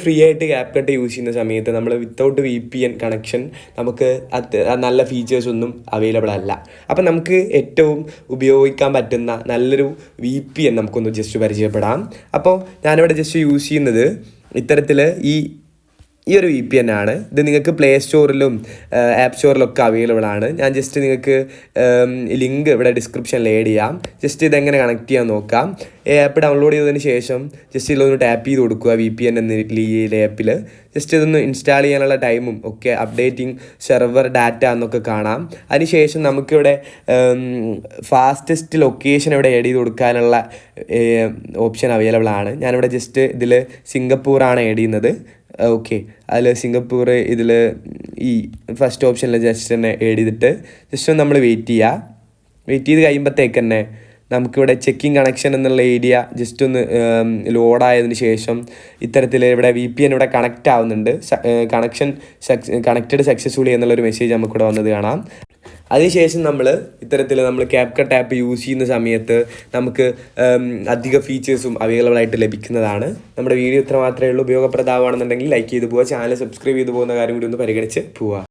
Free ആയിട്ട് CapCut use ചെയ്യുന്ന സമയത്ത് നമ്മൾ വിത്തൗട്ട് VPN കണക്ഷൻ നമുക്ക് നല്ല ഫീച്ചേഴ്സ് ഒന്നും അവൈലബിൾ അല്ല. അപ്പം നമുക്ക് ഏറ്റവും ഉപയോഗിക്കാൻ പറ്റുന്ന നല്ലൊരു VPN നമുക്കൊന്ന് ജസ്റ്റ് പരിചയപ്പെടാം. അപ്പോൾ ഞാനിവിടെ ജസ്റ്റ് യൂസ് ചെയ്യുന്നത് ഇത്തരത്തിൽ ഈ ഒരു VPN ആണ്. ഇത് നിങ്ങൾക്ക് പ്ലേ സ്റ്റോറിലും ആപ്പ് സ്റ്റോറിലൊക്കെ അവൈലബിൾ ആണ്. ഞാൻ ജസ്റ്റ് നിങ്ങൾക്ക് ലിങ്ക് ഇവിടെ ഡിസ്ക്രിപ്ഷനിൽ ആഡ് ചെയ്യാം. ജസ്റ്റ് ഇതെങ്ങനെ കണക്ട് ചെയ്യാൻ നോക്കാം. ആപ്പ് ഡൗൺലോഡ് ചെയ്തതിന് ശേഷം ജസ്റ്റ് ഇതിലൊന്ന് ടാപ്പ് ചെയ്ത് കൊടുക്കുക VPN എന്ന ഈ ആപ്പിൽ. ജസ്റ്റ് ഇതൊന്ന് ഇൻസ്റ്റാൾ ചെയ്യാനുള്ള ടൈമും ഒക്കെ അപ്ഡേറ്റിംഗ് സെർവർ ഡാറ്റ എന്നൊക്കെ കാണാം. അതിനുശേഷം നമുക്കിവിടെ ഫാസ്റ്റസ്റ്റ് ലൊക്കേഷൻ ഇവിടെ ആഡ് ചെയ്ത് കൊടുക്കാനുള്ള ഓപ്ഷൻ അവൈലബിൾ ആണ്. ഞാനിവിടെ ജസ്റ്റ് ഇതിൽ സിംഗപ്പൂറാണ് ആഡ് ചെയ്യുന്നത്. ഓക്കെ, അതിൽ സിംഗപ്പൂർ ഇതിൽ ഈ ഫസ്റ്റ് ഓപ്ഷനിൽ ജസ്റ്റ് തന്നെ ആഡ് ചെയ്തിട്ട് ജസ്റ്റ് ഒന്ന് നമ്മൾ വെയിറ്റ് ചെയ്ത് കഴിയുമ്പോഴത്തേക്ക് തന്നെ നമുക്കിവിടെ ചെക്കിങ് കണക്ഷൻ എന്നുള്ള ഏരിയ ജസ്റ്റ് ഒന്ന് ലോഡായതിന് ശേഷം ഇത്തരത്തിൽ ഇവിടെ VPN ഇവിടെ കണക്റ്റ് ആവുന്നുണ്ട്. കണക്റ്റഡ് സക്സസ്ഫുള്ളി എന്നുള്ളൊരു മെസ്സേജ് നമുക്കിവിടെ വന്നത് കാണാം. അതിനുശേഷം നമ്മൾ CapCut ആപ്പ് യൂസ് ചെയ്യുന്ന സമയത്ത് നമുക്ക് അധിക ഫീച്ചേഴ്സും അവൈലബിൾ ആയിട്ട് ലഭിക്കുന്നതാണ്. നമ്മുടെ വീഡിയോ ഇത്ര മാത്രമേ ഉള്ളൂ. ഉപയോഗപ്രദമാണെന്നുണ്ടെങ്കിൽ ലൈക്ക് ചെയ്ത് പോവുക, ചാനൽ സബ്സ്ക്രൈബ് ചെയ്ത് പോകുന്ന കാര്യം കൂടി ഒന്ന് പരിഗണിച്ച് പോവുക.